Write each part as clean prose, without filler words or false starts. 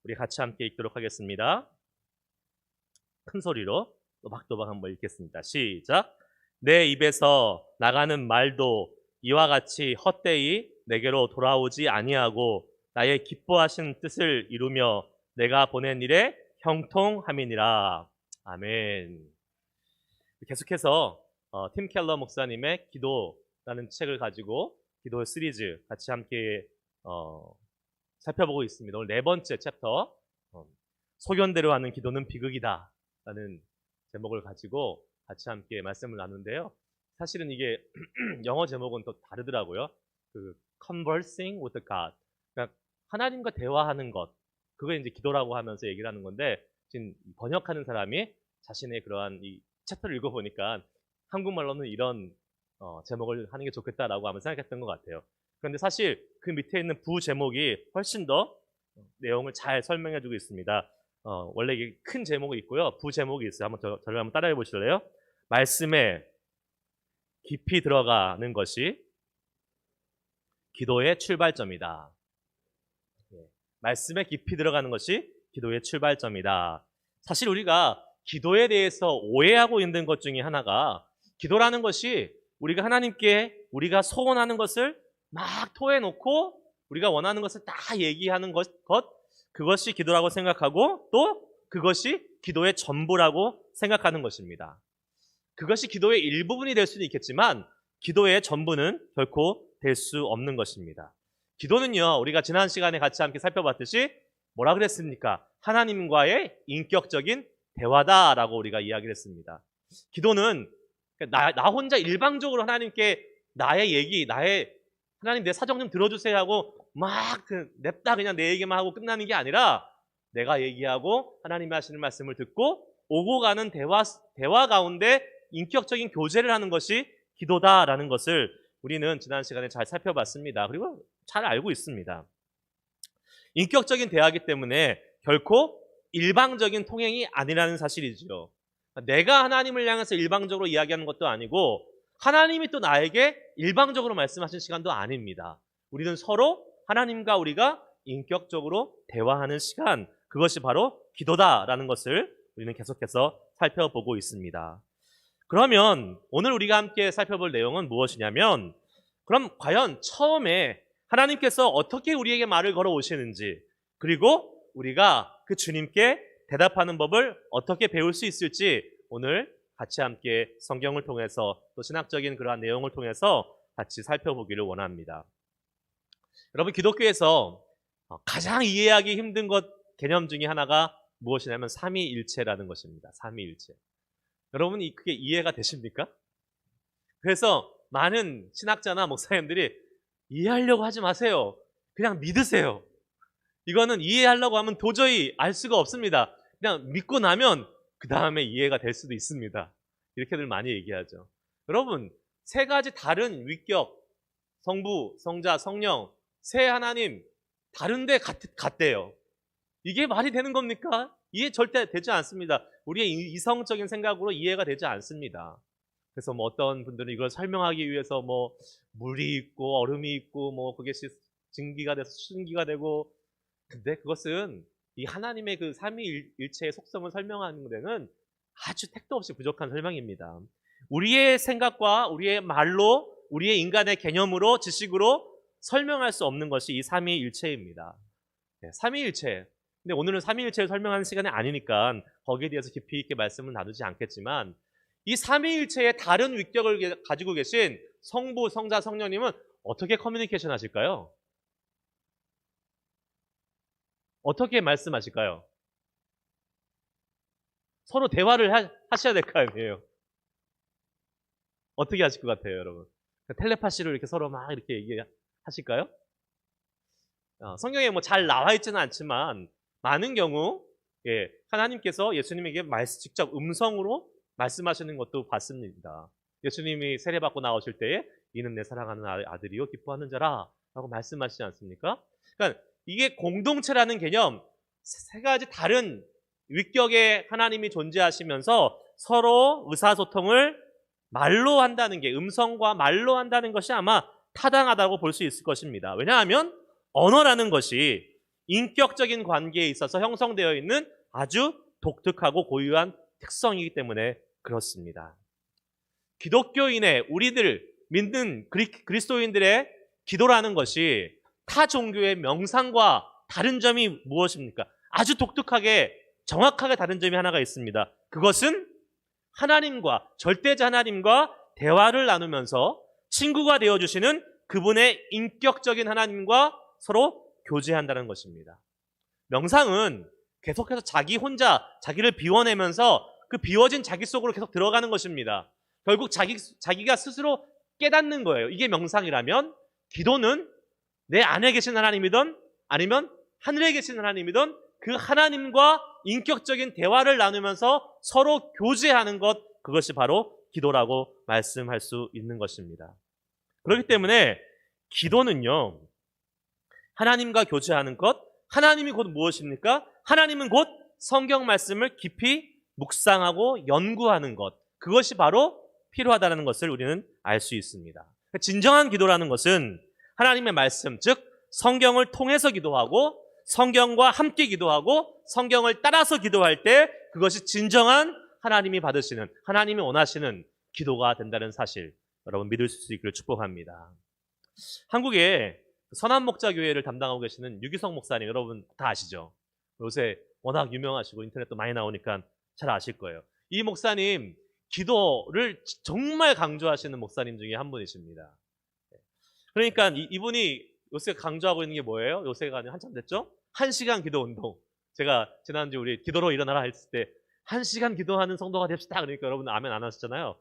우리 같이 함께 읽도록 하겠습니다. 큰 소리로 또박또박 한번 읽겠습니다. 시작. 내 입에서 나가는 말도 이와 같이 헛되이 내게로 돌아오지 아니하고 나의 기뻐하신 뜻을 이루며 내가 보낸 일에 형통함이니라. 아멘. 계속해서 팀 켈러 목사님의 기도라는 책을 가지고 기도 시리즈 같이 함께 살펴보고 있습니다. 오늘 네 번째 챕터, 소견대로 하는 기도는 비극이다 라는 제목을 가지고 같이 함께 말씀을 나누는데요. 사실은 이게 영어 제목은 또 다르더라고요. 그 conversing with God, 그러니까 하나님과 대화하는 것, 그거 이제 기도라고 하면서 얘기를 하는 건데, 지금 번역하는 사람이 자신의 그러한 이 챕터를 읽어보니까 한국말로는 이런 제목을 하는 게 좋겠다라고 아마 생각했던 것 같아요. 그런데 사실 그 밑에 있는 부 제목이 훨씬 더 내용을 잘 설명해주고 있습니다. 원래 이게 큰 제목이 있고요, 부 제목이 있어요. 저를 한번 따라해 보실래요? 말씀에 깊이 들어가는 것이 기도의 출발점이다. 말씀에 깊이 들어가는 것이 기도의 출발점이다. 사실 우리가 기도에 대해서 오해하고 있는 것 중에 하나가, 기도라는 것이 우리가 하나님께 우리가 소원하는 것을 막 토해놓고 우리가 원하는 것을 다 얘기하는 것, 그것이 기도라고 생각하고, 또 그것이 기도의 전부라고 생각하는 것입니다. 그것이 기도의 일부분이 될 수는 있겠지만 기도의 전부는 결코 될 수 없는 것입니다. 기도는요, 우리가 지난 시간에 같이 함께 살펴봤듯이 뭐라 그랬습니까? 하나님과의 인격적인 대화다라고 우리가 이야기를 했습니다. 기도는 나 혼자 일방적으로 하나님께 나의 얘기, 하나님 내 사정 좀 들어주세요 하고 막 냅다 그냥 내 얘기만 하고 끝나는 게 아니라, 내가 얘기하고 하나님이 하시는 말씀을 듣고 오고 가는 대화 가운데 인격적인 교제를 하는 것이 기도다라는 것을 우리는 지난 시간에 잘 살펴봤습니다. 그리고 잘 알고 있습니다. 인격적인 대화이기 때문에 결코 일방적인 통행이 아니라는 사실이죠. 내가 하나님을 향해서 일방적으로 이야기하는 것도 아니고 하나님이 또 나에게 일방적으로 말씀하신 시간도 아닙니다. 우리는 서로 하나님과 우리가 인격적으로 대화하는 시간, 그것이 바로 기도다라는 것을 우리는 계속해서 살펴보고 있습니다. 그러면 오늘 우리가 함께 살펴볼 내용은 무엇이냐면, 그럼 과연 처음에 하나님께서 어떻게 우리에게 말을 걸어오시는지, 그리고 우리가 그 주님께 대답하는 법을 어떻게 배울 수 있을지 오늘 같이 함께 성경을 통해서 또 신학적인 그러한 내용을 통해서 같이 살펴보기를 원합니다. 여러분, 기독교에서 가장 이해하기 힘든 개념 중에 하나가 무엇이냐면 삼위일체라는 것입니다. 삼위일체. 여러분, 그게 이해가 되십니까? 그래서 많은 신학자나 목사님들이 이해하려고 하지 마세요. 그냥 믿으세요. 이거는 이해하려고 하면 도저히 알 수가 없습니다. 그냥 믿고 나면 그 다음에 이해가 될 수도 있습니다. 이렇게들 많이 얘기하죠. 여러분, 세 가지 다른 위격, 성부, 성자, 성령, 세 하나님 다른데 같대요. 이게 말이 되는 겁니까? 이해 절대 되지 않습니다. 우리의 이성적인 생각으로 이해가 되지 않습니다. 그래서 어떤 분들은 이걸 설명하기 위해서 물이 있고 얼음이 있고 그것이 증기가 돼서 수증기가 되고, 근데 그것은 이 하나님의 그 삼위일체의 속성을 설명하는 데는 아주 택도 없이 부족한 설명입니다. 우리의 생각과 우리의 말로, 우리의 인간의 개념으로, 지식으로 설명할 수 없는 것이 이 삼위일체입니다. 삼위일체. 근데 오늘은 삼위일체를 설명하는 시간이 아니니까 거기에 대해서 깊이 있게 말씀을 나누지 않겠지만, 이 삼위일체의 다른 위격을 가지고 계신 성부, 성자, 성령님은 어떻게 커뮤니케이션 하실까요? 어떻게 말씀하실까요? 서로 대화를 하셔야 될 거 아니에요. 어떻게 하실 것 같아요, 여러분? 텔레파시로 이렇게 서로 막 이렇게 얘기하실까요? 성경에 잘 나와 있지는 않지만 많은 경우 하나님께서 예수님에게 직접 음성으로 말씀하시는 것도 봤습니다. 예수님이 세례받고 나오실 때에 이는 내 사랑하는 아들이요 기뻐하는 자라 라고 말씀하시지 않습니까? 그러니까 이게 공동체라는 개념, 세 가지 다른 위격의 하나님이 존재하시면서 서로 의사소통을 말로 한다는 게, 음성과 말로 한다는 것이 아마 타당하다고 볼 수 있을 것입니다. 왜냐하면 언어라는 것이 인격적인 관계에 있어서 형성되어 있는 아주 독특하고 고유한 특성이기 때문에 그렇습니다. 기독교인의 우리들 믿는 그리스도인들의 기도라는 것이 타 종교의 명상과 다른 점이 무엇입니까? 아주 독특하게 정확하게 다른 점이 하나가 있습니다. 그것은 하나님과 절대자 하나님과 대화를 나누면서 친구가 되어주시는 그분의 인격적인 하나님과 서로 교제한다는 것입니다. 명상은 계속해서 자기 혼자 자기를 비워내면서 그 비워진 자기 속으로 계속 들어가는 것입니다. 결국 자기가 스스로 깨닫는 거예요. 이게 명상이라면 기도는 내 안에 계신 하나님이든 아니면 하늘에 계신 하나님이든 그 하나님과 인격적인 대화를 나누면서 서로 교제하는 것, 그것이 바로 기도라고 말씀할 수 있는 것입니다. 그렇기 때문에 기도는요, 하나님과 교제하는 것, 하나님이 곧 무엇입니까? 하나님은 곧 성경 말씀을 깊이 묵상하고 연구하는 것, 그것이 바로 필요하다는 것을 우리는 알 수 있습니다. 진정한 기도라는 것은 하나님의 말씀, 즉 성경을 통해서 기도하고 성경과 함께 기도하고 성경을 따라서 기도할 때 그것이 진정한 하나님이 받으시는, 하나님이 원하시는 기도가 된다는 사실, 여러분 믿을 수 있기를 축복합니다. 한국에 선한목자교회를 담당하고 계시는 유기성 목사님, 여러분 다 아시죠? 요새 워낙 유명하시고 인터넷도 많이 나오니까 잘 아실 거예요. 이 목사님 기도를 정말 강조하시는 목사님 중에 한 분이십니다. 그러니까 이분이 요새 강조하고 있는 게 뭐예요? 요새가 한참 됐죠? 1시간 기도 운동. 제가 지난주 우리 기도로 일어나라 했을 때 1시간 기도하는 성도가 됩시다. 그러니까 여러분 아멘 안 하셨잖아요.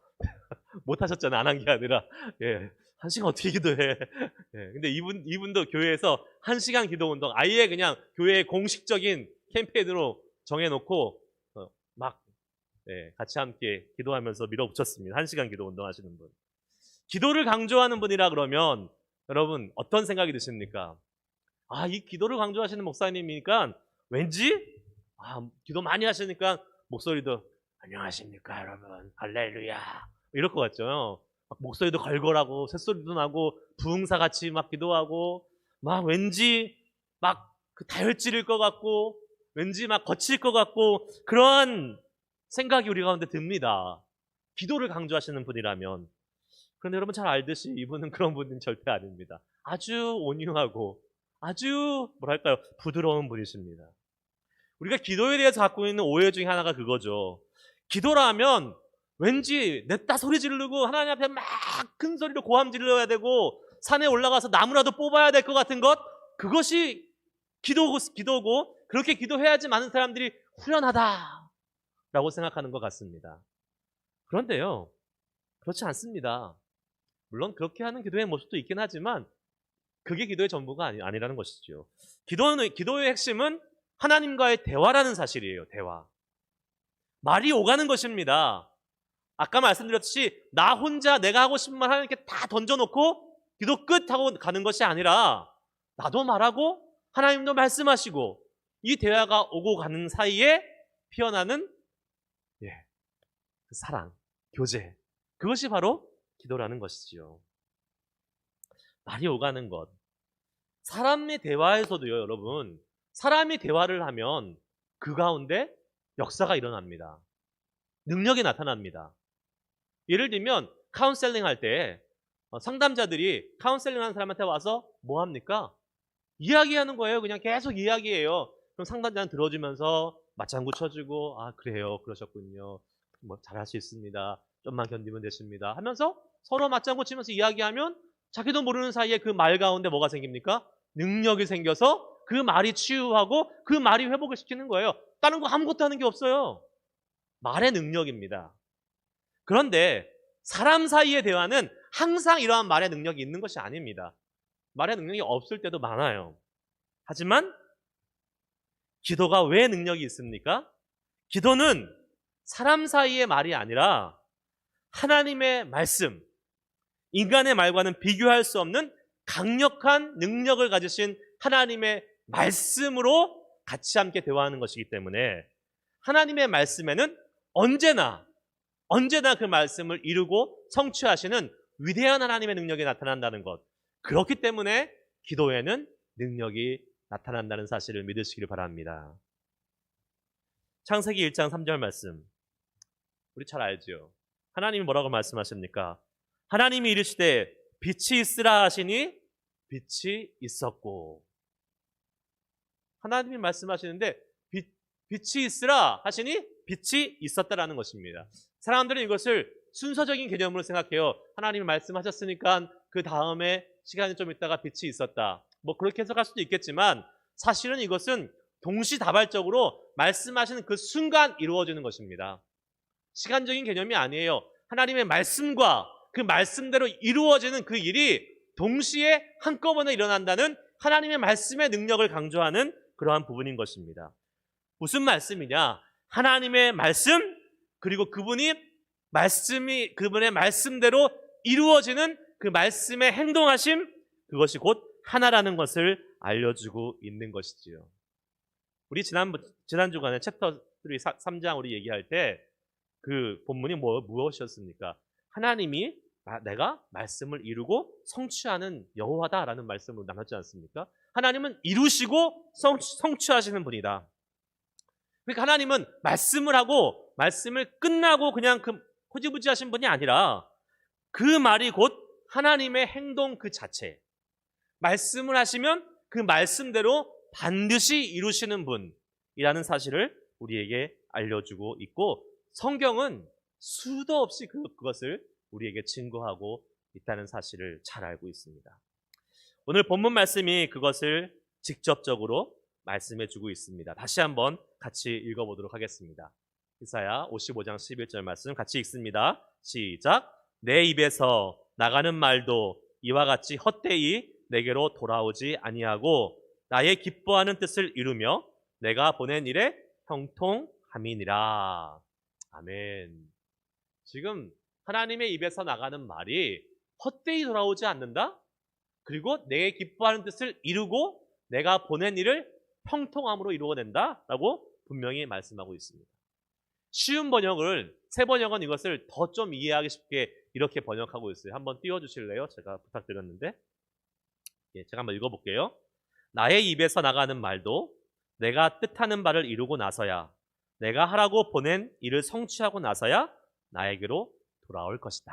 못 하셨잖아요. 안 한 게 아니라. 예. 1시간 어떻게 기도해? 예. 근데 이분도 교회에서 1시간 기도 운동 아예 그냥 교회의 공식적인 캠페인으로 정해놓고 막 같이 함께 기도하면서 밀어붙였습니다. 1시간 기도 운동 하시는 분. 기도를 강조하는 분이라 그러면 여러분 어떤 생각이 드십니까? 아, 이 기도를 강조하시는 목사님이니까 왠지 기도 많이 하시니까 목소리도 안녕하십니까 여러분 할렐루야 이럴 것 같죠. 막 목소리도 걸걸하고 새소리도 나고 부흥사 같이 막 기도하고 막 왠지 막 다혈질일 것 같고 왠지 막 거칠 것 같고 그런 생각이 우리 가운데 듭니다. 기도를 강조하시는 분이라면. 그런데 여러분 잘 알듯이 이분은 그런 분은 절대 아닙니다. 아주 온유하고 아주 뭐랄까요 부드러운 분이십니다. 우리가 기도에 대해서 갖고 있는 오해 중에 하나가 그거죠. 기도라면 왠지 냈다 소리 지르고 하나님 앞에 막 큰 소리로 고함 질러야 되고 산에 올라가서 나무라도 뽑아야 될 것 같은 것, 그것이 기도고 그렇게 기도해야지 많은 사람들이 후련하다라고 생각하는 것 같습니다. 그런데요, 그렇지 않습니다. 물론 그렇게 하는 기도의 모습도 있긴 하지만 그게 기도의 전부가 아니라는 것이죠. 기도의 핵심은 하나님과의 대화라는 사실이에요. 대화. 말이 오가는 것입니다. 아까 말씀드렸듯이 나 혼자 내가 하고 싶은 말 하나님께 다 던져놓고 기도 끝 하고 가는 것이 아니라 나도 말하고 하나님도 말씀하시고 이 대화가 오고 가는 사이에 피어나는 그 사랑, 교제, 그것이 바로 기도라는 것이지요. 말이 오가는 것. 사람의 대화에서도요, 여러분, 사람이 대화를 하면 그 가운데 역사가 일어납니다. 능력이 나타납니다. 예를 들면 카운셀링 할 때 상담자들이 카운셀링 하는 사람한테 와서 뭐 합니까? 이야기하는 거예요. 그냥 계속 이야기해요. 그럼 상담자는 들어주면서 맞장구 쳐주고 그래요, 그러셨군요. 뭐 잘할 수 있습니다. 좀만 견디면 되십니다. 하면서 서로 맞장구 치면서 이야기하면 자기도 모르는 사이에 그 말 가운데 뭐가 생깁니까? 능력이 생겨서 그 말이 치유하고 그 말이 회복을 시키는 거예요. 다른 거 아무것도 하는 게 없어요. 말의 능력입니다. 그런데 사람 사이의 대화는 항상 이러한 말의 능력이 있는 것이 아닙니다. 말의 능력이 없을 때도 많아요. 하지만 기도가 왜 능력이 있습니까? 기도는 사람 사이의 말이 아니라 하나님의 말씀, 인간의 말과는 비교할 수 없는 강력한 능력을 가지신 하나님의 말씀으로 같이 함께 대화하는 것이기 때문에 하나님의 말씀에는 언제나 그 말씀을 이루고 성취하시는 위대한 하나님의 능력이 나타난다는 것. 그렇기 때문에 기도에는 능력이 나타난다는 사실을 믿으시기를 바랍니다. 창세기 1장 3절 말씀, 우리 잘 알죠? 하나님이 뭐라고 말씀하십니까? 하나님이 이르시되 빛이 있으라 하시니 빛이 있었고. 하나님이 말씀하시는데 빛이 있으라 하시니 빛이 있었다라는 것입니다. 사람들은 이것을 순서적인 개념으로 생각해요. 하나님이 말씀하셨으니까 그 다음에 시간이 좀 있다가 빛이 있었다. 뭐 그렇게 해석할 수도 있겠지만 사실은 이것은 동시다발적으로 말씀하시는 그 순간 이루어지는 것입니다. 시간적인 개념이 아니에요. 하나님의 말씀과 그 말씀대로 이루어지는 그 일이 동시에 한꺼번에 일어난다는 하나님의 말씀의 능력을 강조하는 그러한 부분인 것입니다. 무슨 말씀이냐? 하나님의 말씀, 그리고 그분의 말씀대로 이루어지는 그 말씀의 행동하심, 그것이 곧 하나라는 것을 알려주고 있는 것이지요. 우리 지난 주간에 챕터 3장 우리 얘기할 때 그 본문이 무엇이었습니까? 하나님이 내가 말씀을 이루고 성취하는 여호와다라는 말씀을 나눴지 않습니까? 하나님은 이루시고 성취하시는 분이다. 그러니까 하나님은 말씀을 하고 말씀을 끝나고 그냥 그 허지부지 하신 분이 아니라 그 말이 곧 하나님의 행동 그 자체. 말씀을 하시면 그 말씀대로 반드시 이루시는 분이라는 사실을 우리에게 알려주고 있고, 성경은 수도 없이 그것을 우리에게 증거하고 있다는 사실을 잘 알고 있습니다. 오늘 본문 말씀이 그것을 직접적으로 말씀해주고 있습니다. 다시 한번 같이 읽어보도록 하겠습니다. 이사야 55장 11절 말씀 같이 읽습니다. 시작. 내 입에서 나가는 말도 이와 같이 헛되이 내게로 돌아오지 아니하고 나의 기뻐하는 뜻을 이루며 내가 보낸 일에 형통함이니라. 아멘. 지금 하나님의 입에서 나가는 말이 헛되이 돌아오지 않는다? 그리고 내 기뻐하는 뜻을 이루고 내가 보낸 일을 형통함으로 이루어낸다? 라고 분명히 말씀하고 있습니다. 쉬운 번역을, 새 번역은 이것을 더 좀 이해하기 쉽게 이렇게 번역하고 있어요. 한번 띄워주실래요? 제가 부탁드렸는데. 제가 한번 읽어볼게요. 나의 입에서 나가는 말도 내가 뜻하는 바를 이루고 나서야, 내가 하라고 보낸 일을 성취하고 나서야 나에게로 돌아올 것이다.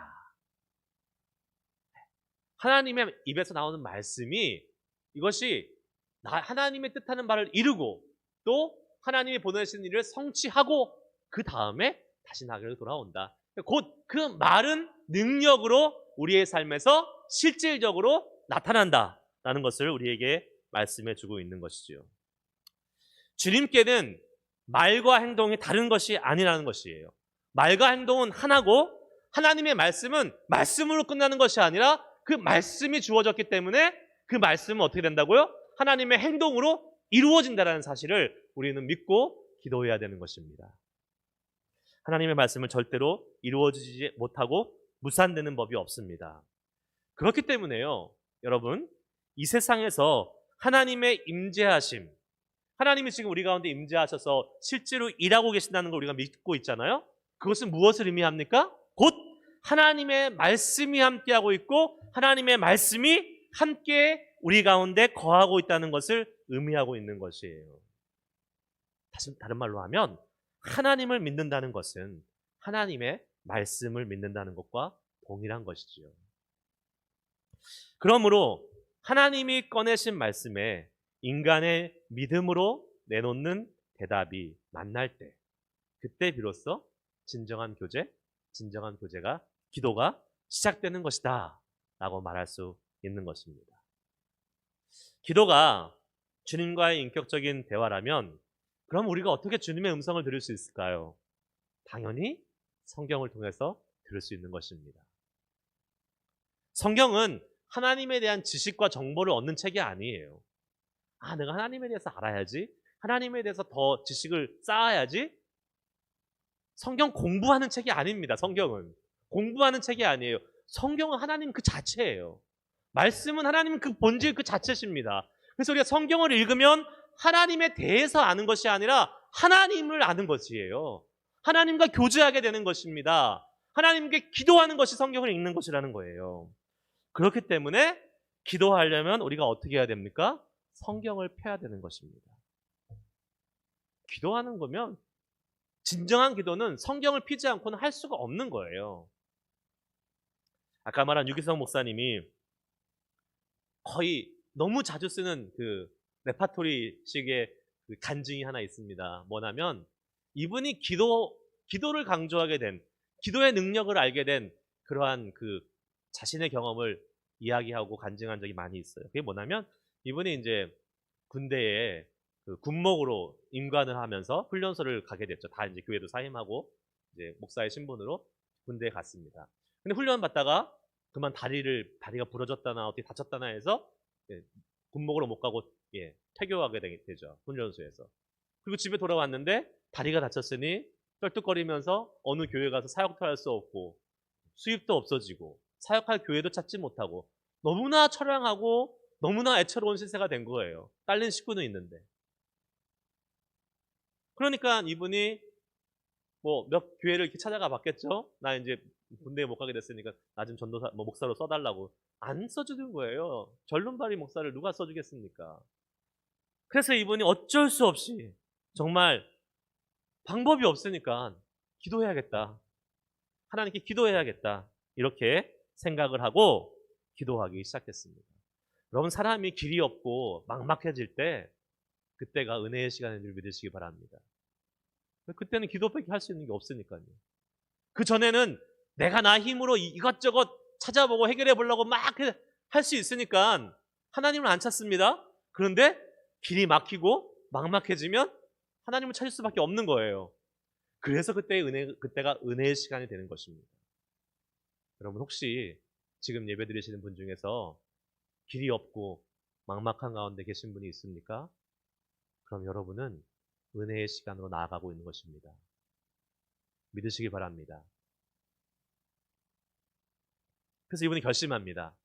하나님의 입에서 나오는 말씀이 이것이 하나님의 뜻하는 바를 이루고 또 하나님이 보내신 일을 성취하고 그 다음에 다시 나에게로 돌아온다. 곧 그 말은 능력으로 우리의 삶에서 실질적으로 나타난다라는 것을 우리에게 말씀해 주고 있는 것이죠. 주님께는 말과 행동이 다른 것이 아니라는 것이에요. 말과 행동은 하나고 하나님의 말씀은 말씀으로 끝나는 것이 아니라 그 말씀이 주어졌기 때문에 그 말씀은 어떻게 된다고요? 하나님의 행동으로 이루어진다는 사실을 우리는 믿고 기도해야 되는 것입니다. 하나님의 말씀은 절대로 이루어지지 못하고 무산되는 법이 없습니다. 그렇기 때문에요, 여러분, 이 세상에서 하나님의 임재하심, 하나님이 지금 우리 가운데 임재하셔서 실제로 일하고 계신다는 걸 우리가 믿고 있잖아요. 그것은 무엇을 의미합니까? 곧 하나님의 말씀이 함께하고 있고 하나님의 말씀이 함께 우리 가운데 거하고 있다는 것을 의미하고 있는 것이에요. 다른 말로 하면 하나님을 믿는다는 것은 하나님의 말씀을 믿는다는 것과 동일한 것이지요. 그러므로 하나님이 꺼내신 말씀에 인간의 믿음으로 내놓는 대답이 만날 때, 그때 비로소 진정한 교제가, 기도가 시작되는 것이다 라고 말할 수 있는 것입니다. 기도가 주님과의 인격적인 대화라면 그럼 우리가 어떻게 주님의 음성을 들을 수 있을까요? 당연히 성경을 통해서 들을 수 있는 것입니다. 성경은 하나님에 대한 지식과 정보를 얻는 책이 아니에요. 내가 하나님에 대해서 알아야지, 하나님에 대해서 더 지식을 쌓아야지. 성경 공부하는 책이 아닙니다. 성경은 공부하는 책이 아니에요. 성경은 하나님 그 자체예요. 말씀은 하나님 그 본질 그 자체십니다. 그래서 우리가 성경을 읽으면 하나님에 대해서 아는 것이 아니라 하나님을 아는 것이에요. 하나님과 교제하게 되는 것입니다. 하나님께 기도하는 것이 성경을 읽는 것이라는 거예요. 그렇기 때문에 기도하려면 우리가 어떻게 해야 됩니까? 성경을 펴야 되는 것입니다. 기도하는 거면 진정한 기도는 성경을 피지 않고는 할 수가 없는 거예요. 아까 말한 유기성 목사님이 거의 너무 자주 쓰는 그 레파토리식의 그 간증이 하나 있습니다. 뭐냐면 이분이 기도를 강조하게 된, 기도의 능력을 알게 된 그러한 그 자신의 경험을 이야기하고 간증한 적이 많이 있어요. 그게 뭐냐면 이분이 이제 군대에 그 군목으로 임관을 하면서 훈련소를 가게 됐죠. 다 이제 교회도 사임하고 이제 목사의 신분으로 군대에 갔습니다. 근데 훈련 받다가 그만 다리가 부러졌다나 어떻게 다쳤다나 해서 군목으로 못 가고 퇴교하게 되죠. 훈련소에서. 그리고 집에 돌아왔는데 다리가 다쳤으니 떨뚝거리면서 어느 교회 가서 사역도 할 수 없고 수입도 없어지고 사역할 교회도 찾지 못하고 너무나 처량하고 너무나 애처로운 신세가 된 거예요. 딸린 식구는 있는데. 그러니까 이분이 뭐 몇 교회를 이렇게 찾아가 봤겠죠. 나 이제 군대에 못 가게 됐으니까 나 좀 전도사 목사로 써달라고. 안 써주는 거예요. 절름발이 목사를 누가 써주겠습니까? 그래서 이분이 어쩔 수 없이 정말 방법이 없으니까 기도해야겠다. 하나님께 기도해야겠다. 이렇게 생각을 하고 기도하기 시작했습니다. 여러분, 사람이 길이 없고 막막해질 때 그때가 은혜의 시간인 줄 믿으시기 바랍니다. 그때는 기도밖에 할 수 있는 게 없으니까요. 그 전에는 내가 나 힘으로 이것저것 찾아보고 해결해 보려고 막 할 수 있으니까 하나님을 안 찾습니다. 그런데 길이 막히고 막막해지면 하나님을 찾을 수밖에 없는 거예요. 그래서 그때가 은혜의 시간이 되는 것입니다. 여러분, 혹시 지금 예배 드리시는 분 중에서 길이 없고 막막한 가운데 계신 분이 있습니까? 그럼 여러분은 은혜의 시간으로 나아가고 있는 것입니다. 믿으시기 바랍니다. 그래서 이분이 결심합니다.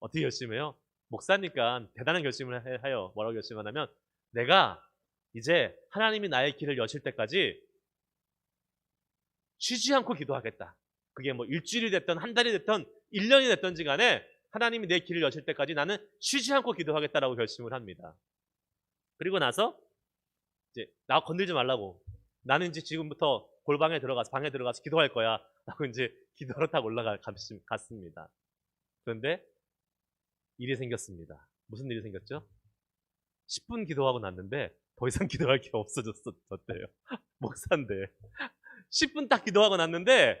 어떻게 결심해요? 목사니까 대단한 결심을 해요. 뭐라고 결심하냐면 내가 이제 하나님이 나의 길을 여실 때까지 쉬지 않고 기도하겠다. 그게 뭐 일주일이 됐든 한 달이 됐든 1년이 됐든지 간에 하나님이 내 길을 여실 때까지 나는 쉬지 않고 기도하겠다라고 결심을 합니다. 그리고 나서 이제 나 건들지 말라고. 나는 이제 지금부터 방에 들어가서 기도할 거야. 라고 이제 기도하러 딱 갔습니다. 그런데 일이 생겼습니다. 무슨 일이 생겼죠? 10분 기도하고 났는데 더 이상 기도할 게 없어졌대요. 목사인데. 10분 딱 기도하고 났는데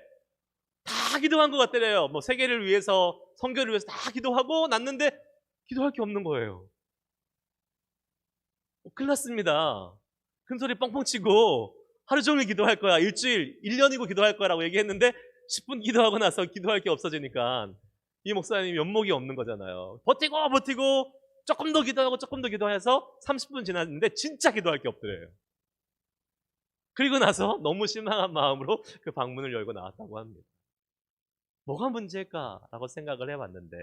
다 기도한 것 같더래요. 뭐 세계를 위해서, 선교를 위해서 다 기도하고 났는데 기도할 게 없는 거예요. 큰일 났습니다. 큰 소리 뻥뻥 치고 하루 종일 기도할 거야. 일주일, 1년이고 기도할 거라고 얘기했는데 10분 기도하고 나서 기도할 게 없어지니까 이 목사님이 면목이 없는 거잖아요. 버티고 조금 더 기도해서 30분 지났는데 진짜 기도할 게 없더래요. 그리고 나서 너무 실망한 마음으로 그 방문을 열고 나왔다고 합니다. 뭐가 문제일까라고 생각을 해봤는데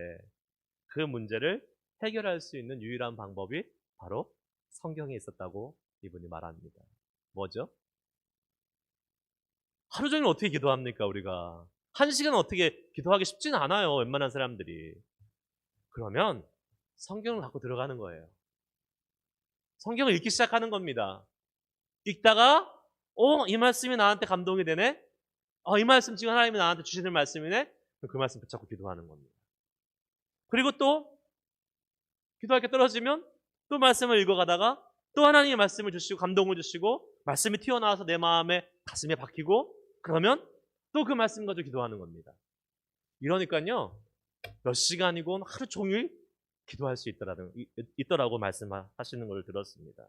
그 문제를 해결할 수 있는 유일한 방법이 바로 성경에 있었다고 이분이 말합니다. 뭐죠? 하루 종일 어떻게 기도합니까, 우리가? 1시간 어떻게 기도하기 쉽지는 않아요, 웬만한 사람들이. 그러면 성경을 갖고 들어가는 거예요. 성경을 읽기 시작하는 겁니다. 읽다가 이 말씀이 나한테 감동이 되네? 이 말씀 지금 하나님이 나한테 주시는 말씀이네? 그 말씀 붙잡고 기도하는 겁니다. 그리고 또 기도할 게 떨어지면 또 말씀을 읽어가다가 또 하나님의 말씀을 주시고 감동을 주시고 말씀이 튀어나와서 내 마음에 가슴에 박히고 그러면 또 그 말씀 가지고 기도하는 겁니다. 이러니까요, 몇 시간이고 하루 종일 기도할 수 있더라고 말씀하시는 걸 들었습니다.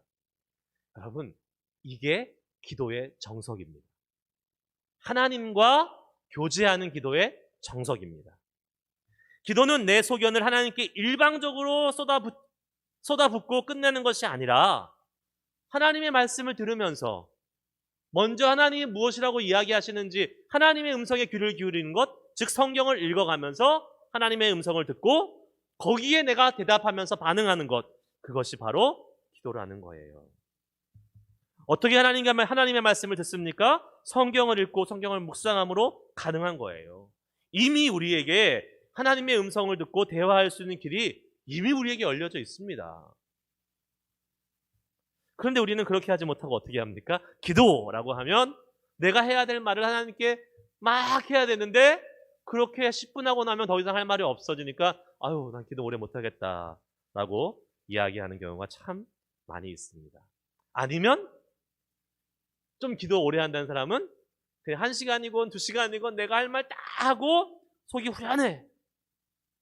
여러분, 이게 기도의 정석입니다. 하나님과 교제하는 기도의 정석입니다. 기도는 내 소견을 하나님께 일방적으로 쏟아붓고 끝내는 것이 아니라 하나님의 말씀을 들으면서 먼저 하나님이 무엇이라고 이야기하시는지 하나님의 음성에 귀를 기울이는 것, 즉 성경을 읽어가면서 하나님의 음성을 듣고 거기에 내가 대답하면서 반응하는 것, 그것이 바로 기도라는 거예요. 어떻게 하나님의 말씀을 듣습니까? 성경을 읽고 성경을 묵상함으로 가능한 거예요. 이미 우리에게 하나님의 음성을 듣고 대화할 수 있는 길이 이미 우리에게 열려져 있습니다. 그런데 우리는 그렇게 하지 못하고 어떻게 합니까? 기도라고 하면 내가 해야 될 말을 하나님께 막 해야 되는데 그렇게 10분 하고 나면 더 이상 할 말이 없어지니까 아유, 난 기도 오래 못하겠다라고 이야기하는 경우가 참 많이 있습니다. 아니면 좀 기도 오래 한다는 사람은 그냥 1시간이건 2시간이건 내가 할 말 다 하고 속이 후련해.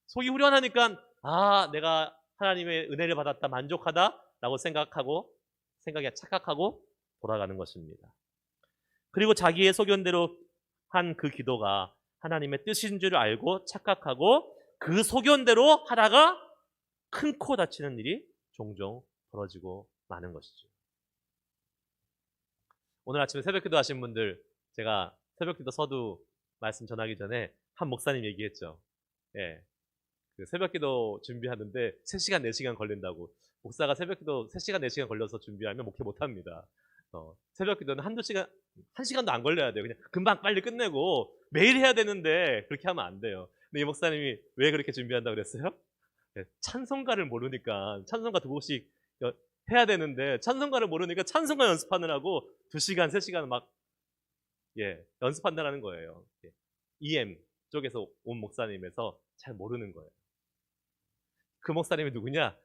속이 후련하니까 내가 하나님의 은혜를 받았다, 만족하다라고 생각에 착각하고 돌아가는 것입니다. 그리고 자기의 소견대로 한 그 기도가 하나님의 뜻인 줄 알고 착각하고 그 소견대로 하다가 큰 코 다치는 일이 종종 벌어지고 마는 것이죠. 오늘 아침에 새벽기도 하신 분들, 제가 새벽기도 서두 말씀 전하기 전에 한 목사님 얘기했죠. 예, 그 새벽기도 준비하는데 3시간, 4시간 걸린다고. 목사가 새벽기도 3시간, 4시간 걸려서 준비하면 목회 못합니다. 새벽기도는 1시간도 안 걸려야 돼요. 그냥 금방 빨리 끝내고 매일 해야 되는데 그렇게 하면 안 돼요. 근데 이 목사님이 왜 그렇게 준비한다고 그랬어요? 네, 찬송가를 모르니까 찬송가 2곡씩 해야 되는데 찬송가를 모르니까 찬송가 연습하느라고 2시간, 3시간 막 연습한다는 거예요. EM 쪽에서 온 목사님에서 잘 모르는 거예요. 그 목사님이 누구냐?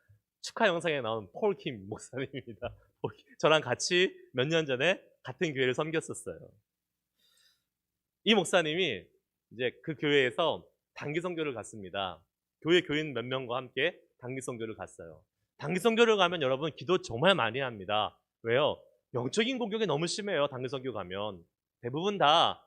축하 영상에 나온 폴킴 목사님입니다. 저랑 같이 몇 년 전에 같은 교회를 섬겼었어요. 이 목사님이 이제 그 교회에서 단기 선교를 갔습니다. 교회 교인 몇 명과 함께 단기 선교를 갔어요. 단기 선교를 가면 여러분 기도 정말 많이 합니다. 왜요? 영적인 공격이 너무 심해요. 단기 선교 가면 대부분 다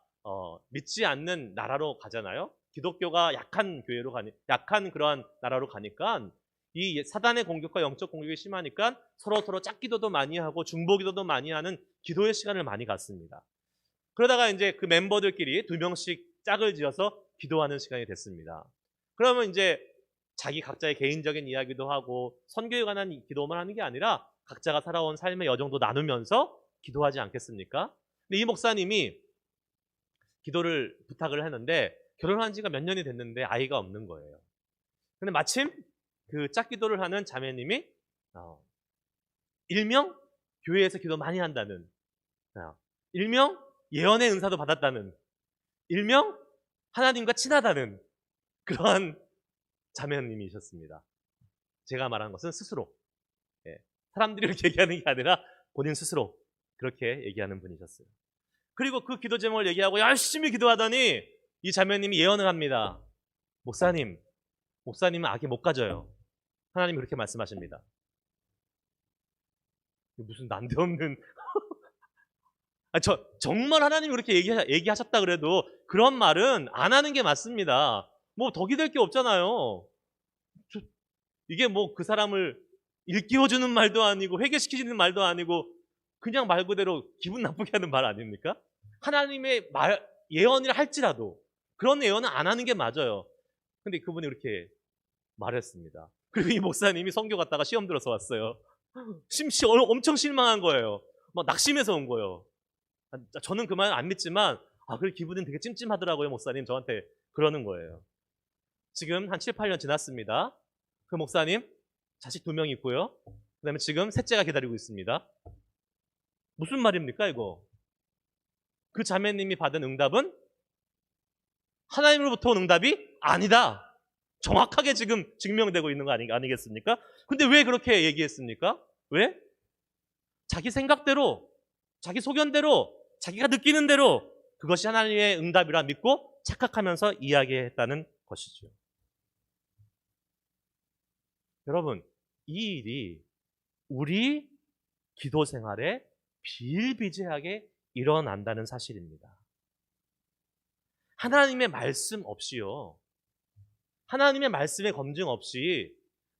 믿지 않는 나라로 가잖아요. 기독교가 약한 교회로 약한 그러한 나라로 가니까 이 사단의 공격과 영적 공격이 심하니까 서로 짝기도도 많이 하고 중보기도도 많이 하는 기도의 시간을 많이 갖습니다. 그러다가 이제 그 멤버들끼리 2명씩 짝을 지어서 기도하는 시간이 됐습니다. 그러면 이제 자기 각자의 개인적인 이야기도 하고 선교에 관한 기도만 하는 게 아니라 각자가 살아온 삶의 여정도 나누면서 기도하지 않겠습니까? 근데 이 목사님이 기도를 부탁을 했는데 결혼한 지가 몇 년이 됐는데 아이가 없는 거예요. 근데 마침 그 짝기도를 하는 자매님이 일명 교회에서 기도 많이 한다는, 일명 예언의 은사도 받았다는, 일명 하나님과 친하다는 그러한 자매님이셨습니다. 제가 말한 것은 스스로 사람들이 그렇게 얘기하는 게 아니라 본인 스스로 그렇게 얘기하는 분이셨어요. 그리고 그 기도 제목을 얘기하고 열심히 기도하더니 이 자매님이 예언을 합니다. 목사님은 아기 못 가져요. 하나님이 그렇게 말씀하십니다. 무슨 난데없는 정말 하나님이 그렇게 얘기하셨다 그래도 그런 말은 안 하는 게 맞습니다. 뭐 덕이 될 게 없잖아요. 이게 뭐 그 사람을 일깨워주는 말도 아니고 회개시키는 말도 아니고 그냥 말 그대로 기분 나쁘게 하는 말 아닙니까? 하나님의 예언이라 할지라도 그런 예언은 안 하는 게 맞아요. 근데 그분이 그렇게 말했습니다. 그리고 이 목사님이 선교 갔다가 시험 들어서 왔어요. 엄청 실망한 거예요. 막 낙심해서 온 거예요. 저는 그 말 안 믿지만 그래 기분은 되게 찜찜하더라고요. 목사님 저한테 그러는 거예요. 지금 한 7, 8년 지났습니다. 그 목사님 자식 2명 있고요. 그 다음에 지금 셋째가 기다리고 있습니다. 무슨 말입니까 이거? 그 자매님이 받은 응답은 하나님으로부터 온 응답이 아니다. 정확하게 지금 증명되고 있는 거 아니겠습니까? 근데 왜 그렇게 얘기했습니까? 왜? 자기 생각대로, 자기 소견대로, 자기가 느끼는 대로 그것이 하나님의 응답이라 믿고 착각하면서 이야기했다는 것이죠. 여러분, 이 일이 우리 기도 생활에 비일비재하게 일어난다는 사실입니다. 하나님의 말씀 없이요. 하나님의 말씀의 검증 없이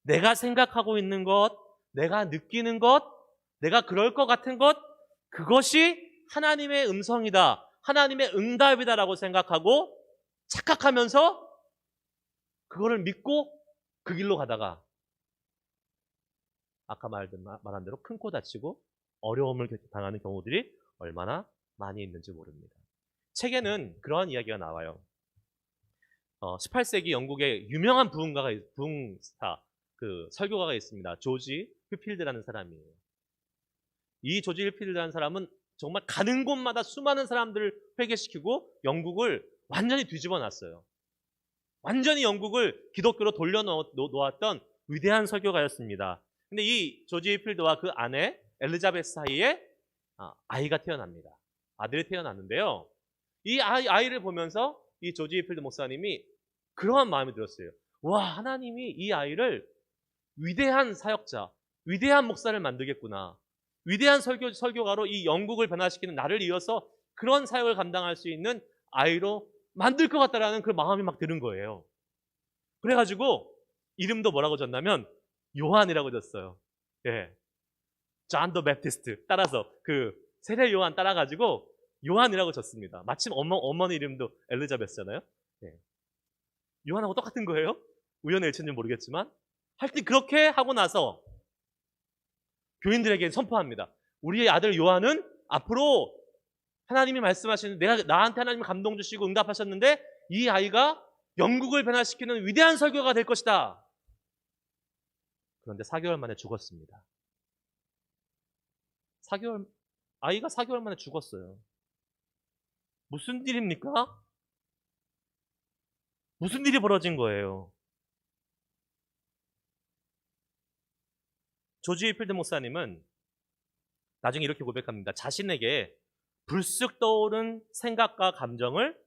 내가 생각하고 있는 것, 내가 느끼는 것, 내가 그럴 것 같은 것, 그것이 하나님의 음성이다, 하나님의 응답이다라고 생각하고 착각하면서 그거를 믿고 그 길로 가다가 아까 말한 대로 큰 코 다치고 어려움을 당하는 경우들이 얼마나 많이 있는지 모릅니다. 책에는 그러한 이야기가 나와요. 18세기 영국의 유명한 부흥스타, 그 설교가가 있습니다. 조지 휴필드라는 사람이에요. 이 조지 힐필드라는 사람은 정말 가는 곳마다 수많은 사람들을 회개시키고 영국을 완전히 뒤집어 놨어요. 완전히 영국을 기독교로 돌려놓았던 위대한 설교가였습니다. 근데 이 조지 힐필드와 그 아내 엘리자베스 사이에 아이가 태어납니다. 아들이 태어났는데요. 이 아이를 보면서 이 조지 힐필드 목사님이 그러한 마음이 들었어요. 와, 하나님이 이 아이를 위대한 사역자, 위대한 목사를 만들겠구나. 위대한 설교가로 이 영국을 변화시키는 나를 이어서 그런 사역을 감당할 수 있는 아이로 만들 것 같다라는 그 마음이 막 드는 거예요. 그래가지고 이름도 뭐라고 졌냐면 요한이라고 졌어요. 예, 존 더 베프티스트 따라서 그 세례 요한 따라가지고 요한이라고 졌습니다. 마침 어머니 이름도 엘리자베스잖아요. 예. 요한하고 똑같은 거예요. 우연의 일치인지 모르겠지만 하여튼 그렇게 하고 나서 교인들에게 선포합니다. 우리의 아들 요한은 앞으로 하나님이 말씀하시는 나한테 하나님이 감동 주시고 응답하셨는데 이 아이가 영국을 변화시키는 위대한 설교가 될 것이다. 그런데 4개월 만에 죽었습니다. 아이가 4개월 만에 죽었어요. 무슨 일입니까? 무슨 일이 벌어진 거예요? 조지 힐필드 목사님은 나중에 이렇게 고백합니다. 자신에게 불쑥 떠오른 생각과 감정을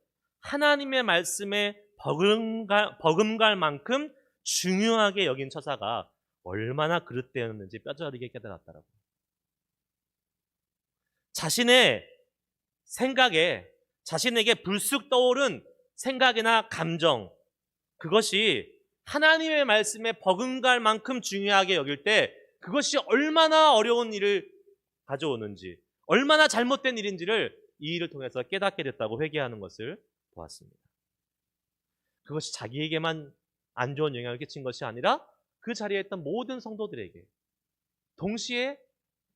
하나님의 말씀에 버금갈 만큼 중요하게 여긴 처사가 얼마나 그릇되었는지 뼈저리게 깨달았다라고. 자신의 생각에 자신에게 불쑥 떠오른 생각이나 감정, 그것이 하나님의 말씀에 버금갈 만큼 중요하게 여길 때 그것이 얼마나 어려운 일을 가져오는지, 얼마나 잘못된 일인지를 이 일을 통해서 깨닫게 됐다고 회개하는 것을 보았습니다. 그것이 자기에게만 안 좋은 영향을 끼친 것이 아니라 그 자리에 있던 모든 성도들에게 동시에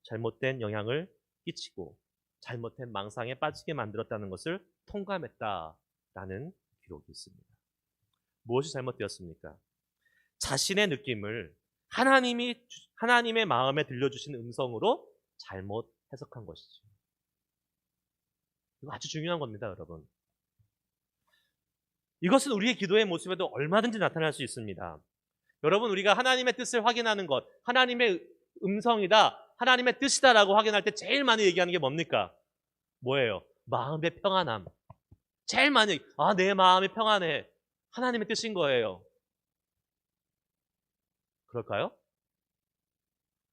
잘못된 영향을 끼치고 잘못된 망상에 빠지게 만들었다는 것을 통감했다라는 기록이 있습니다. 무엇이 잘못되었습니까? 자신의 느낌을 하나님의 마음에 들려주신 음성으로 잘못 해석한 것이죠. 이거 아주 중요한 겁니다, 여러분. 이것은 우리의 기도의 모습에도 얼마든지 나타날 수 있습니다. 여러분, 우리가 하나님의 뜻을 확인하는 것, 하나님의 음성이다, 하나님의 뜻이다라고 확인할 때 제일 많이 얘기하는 게 뭡니까? 뭐예요? 마음의 평안함. 제일 많이, 내 마음이 평안해. 하나님의 뜻인 거예요. 그럴까요?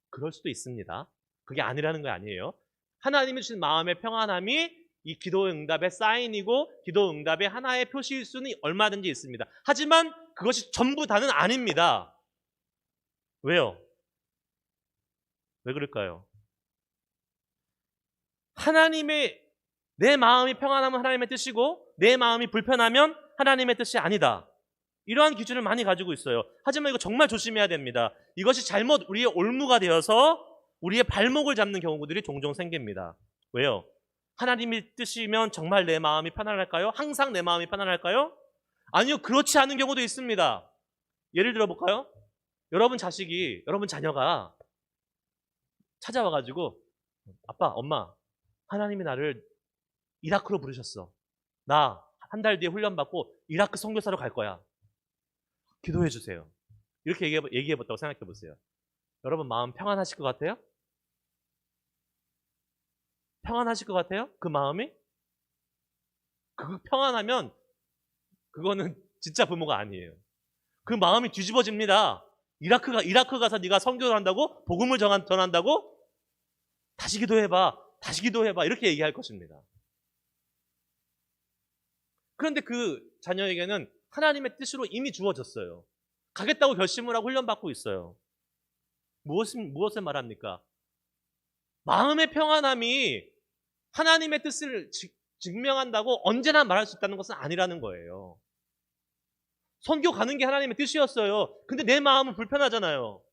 그럴 수도 있습니다. 그게 아니라는 거 아니에요. 하나님이 주신 마음의 평안함이 이 기도 응답의 사인이고 기도 응답의 하나의 표시일 수는 얼마든지 있습니다. 하지만 그것이 전부 다는 아닙니다. 왜요? 왜 그럴까요? 내 마음이 평안하면 하나님의 뜻이고 내 마음이 불편하면 하나님의 뜻이 아니다. 이러한 기준을 많이 가지고 있어요. 하지만 이거 정말 조심해야 됩니다. 이것이 잘못 우리의 올무가 되어서 우리의 발목을 잡는 경우들이 종종 생깁니다. 왜요? 하나님의 뜻이면 정말 내 마음이 편안할까요? 항상 내 마음이 편안할까요? 아니요, 그렇지 않은 경우도 있습니다. 예를 들어 볼까요? 여러분 자녀가 찾아와가지고 아빠, 엄마, 하나님이 나를 이라크로 부르셨어. 나 한 달 뒤에 훈련받고 이라크 선교사로 갈 거야. 기도해 주세요. 이렇게 얘기해 봤다고 생각해 보세요. 여러분 마음 평안하실 것 같아요? 평안하실 것 같아요? 그 마음이? 그거 평안하면 그거는 진짜 부모가 아니에요. 그 마음이 뒤집어집니다. 이라크 가서 네가 선교를 한다고? 복음을 전한다고? 다시 기도해봐. 이렇게 얘기할 것입니다. 그런데 그 자녀에게는 하나님의 뜻으로 이미 주어졌어요. 가겠다고 결심을 하고 훈련받고 있어요. 무엇을 말합니까? 마음의 평안함이 하나님의 뜻을 증명한다고 언제나 말할 수 있다는 것은 아니라는 거예요. 선교 가는 게 하나님의 뜻이었어요. 근데 내 마음은 불편하잖아요.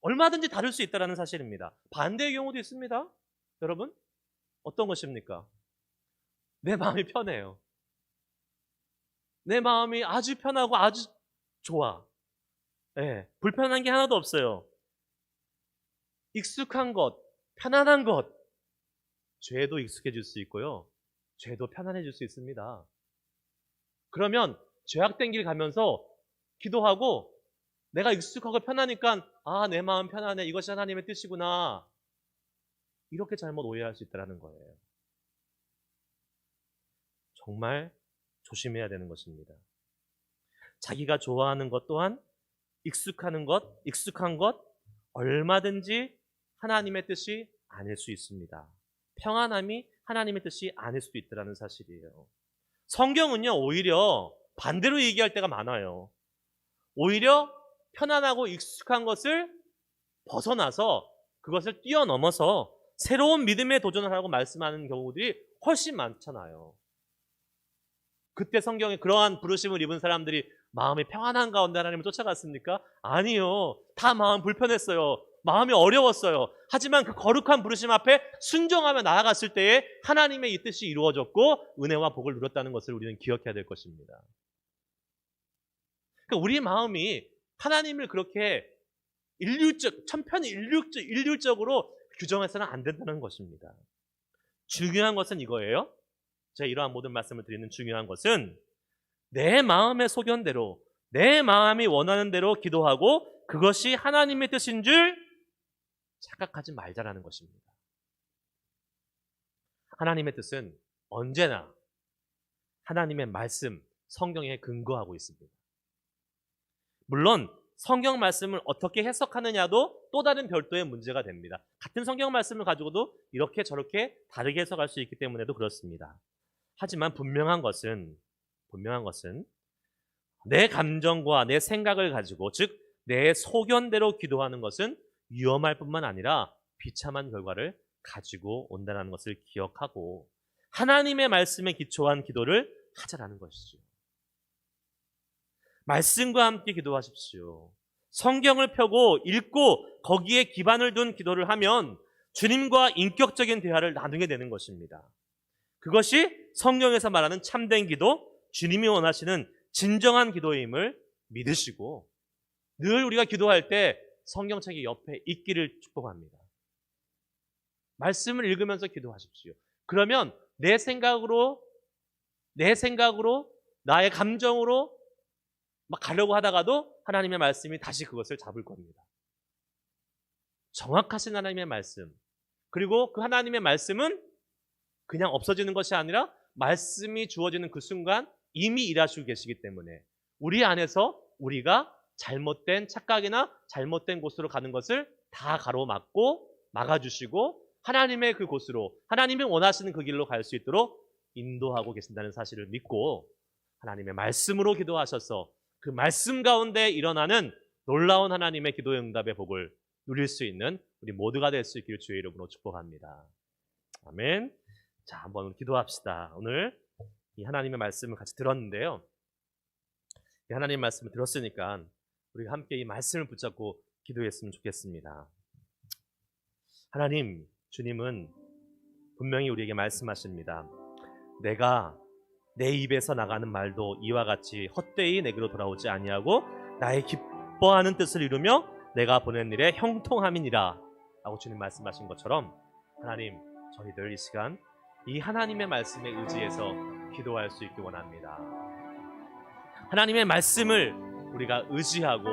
얼마든지 다를 수 있다는 사실입니다. 반대의 경우도 있습니다. 여러분, 어떤 것입니까? 내 마음이 편해요. 내 마음이 아주 편하고 아주 좋아. 네, 불편한 게 하나도 없어요. 익숙한 것, 편안한 것, 죄도 익숙해질 수 있고요. 죄도 편안해질 수 있습니다. 그러면 죄악된 길 가면서 기도하고 내가 익숙하고 편하니까 내 마음 편안해. 이것이 하나님의 뜻이구나. 이렇게 잘못 오해할 수 있다는 거예요. 정말 조심해야 되는 것입니다. 자기가 좋아하는 것 또한 익숙한 것 얼마든지 하나님의 뜻이 아닐 수 있습니다. 평안함이 하나님의 뜻이 아닐 수도 있다는 사실이에요. 성경은요, 오히려 반대로 얘기할 때가 많아요. 오히려 편안하고 익숙한 것을 벗어나서 그것을 뛰어넘어서 새로운 믿음에 도전을 하고 말씀하는 경우들이 훨씬 많잖아요. 그때 성경에 그러한 부르심을 입은 사람들이 마음이 평안한 가운데 하나님을 쫓아갔습니까? 아니요. 다 마음 불편했어요. 마음이 어려웠어요. 하지만 그 거룩한 부르심 앞에 순종하며 나아갔을 때에 하나님의 이 뜻이 이루어졌고 은혜와 복을 누렸다는 것을 우리는 기억해야 될 것입니다. 그러니까 우리 마음이 하나님을 그렇게 일률적으로 규정해서는 안 된다는 것입니다. 중요한 것은 이거예요. 제가 이러한 모든 말씀을 드리는 중요한 것은 내 마음의 소견대로, 내 마음이 원하는 대로 기도하고 그것이 하나님의 뜻인 줄 착각하지 말자라는 것입니다. 하나님의 뜻은 언제나 하나님의 말씀, 성경에 근거하고 있습니다. 물론 성경 말씀을 어떻게 해석하느냐도 또 다른 별도의 문제가 됩니다. 같은 성경 말씀을 가지고도 이렇게 저렇게 다르게 해석할 수 있기 때문에도 그렇습니다. 하지만 분명한 것은 내 감정과 내 생각을 가지고, 즉 내 소견대로 기도하는 것은 위험할 뿐만 아니라 비참한 결과를 가지고 온다는 것을 기억하고 하나님의 말씀에 기초한 기도를 하자라는 것이죠. 말씀과 함께 기도하십시오. 성경을 펴고 읽고 거기에 기반을 둔 기도를 하면 주님과 인격적인 대화를 나누게 되는 것입니다. 그것이 성경에서 말하는 참된 기도, 주님이 원하시는 진정한 기도임을 믿으시고 늘 우리가 기도할 때 성경책이 옆에 있기를 축복합니다. 말씀을 읽으면서 기도하십시오. 그러면 내 생각으로 나의 감정으로 막 가려고 하다가도 하나님의 말씀이 다시 그것을 잡을 겁니다. 정확하신 하나님의 말씀, 그리고 그 하나님의 말씀은 그냥 없어지는 것이 아니라 말씀이 주어지는 그 순간 이미 일하시고 계시기 때문에 우리 안에서 우리가 잘못된 착각이나 잘못된 곳으로 가는 것을 다 가로막고 막아주시고 하나님의 그 곳으로, 하나님이 원하시는 그 길로 갈 수 있도록 인도하고 계신다는 사실을 믿고 하나님의 말씀으로 기도하셔서 그 말씀 가운데 일어나는 놀라운 하나님의 기도의 응답의 복을 누릴 수 있는 우리 모두가 될 수 있기를 주의 이름으로 축복합니다. 아멘. 자, 한번 기도합시다. 오늘 이 하나님의 말씀을 같이 들었는데요. 이 하나님의 말씀을 들었으니까 우리가 함께 이 말씀을 붙잡고 기도했으면 좋겠습니다. 하나님, 주님은 분명히 우리에게 말씀하십니다. 내가 내 입에서 나가는 말도 이와 같이 헛되이 내게로 돌아오지 아니하고 나의 기뻐하는 뜻을 이루며 내가 보낸 일에 형통함이니라 라고 주님 말씀하신 것처럼 하나님, 저희들 이 시간 이 하나님의 말씀에 의지해서 기도할 수 있기 원합니다. 하나님의 말씀을 우리가 의지하고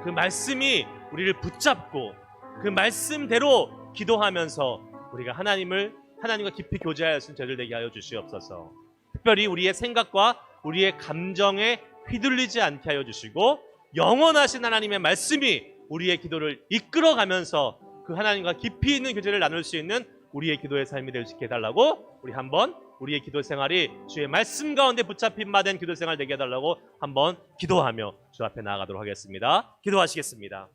그 말씀이 우리를 붙잡고 그 말씀대로 기도하면서 우리가 하나님과 깊이 교제할 수 있는 저희들 되게 하여 주시옵소서. 특별히 우리의 생각과 우리의 감정에 휘둘리지 않게 하여 주시고 영원하신 하나님의 말씀이 우리의 기도를 이끌어가면서 그 하나님과 깊이 있는 교제를 나눌 수 있는 우리의 기도의 삶이 될 수 있게 해달라고 우리 한번 우리의 기도 생활이 주의 말씀 가운데 붙잡힌 바 된 기도 생활 되게 해달라고 한번 기도하며 주 앞에 나아가도록 하겠습니다. 기도하시겠습니다.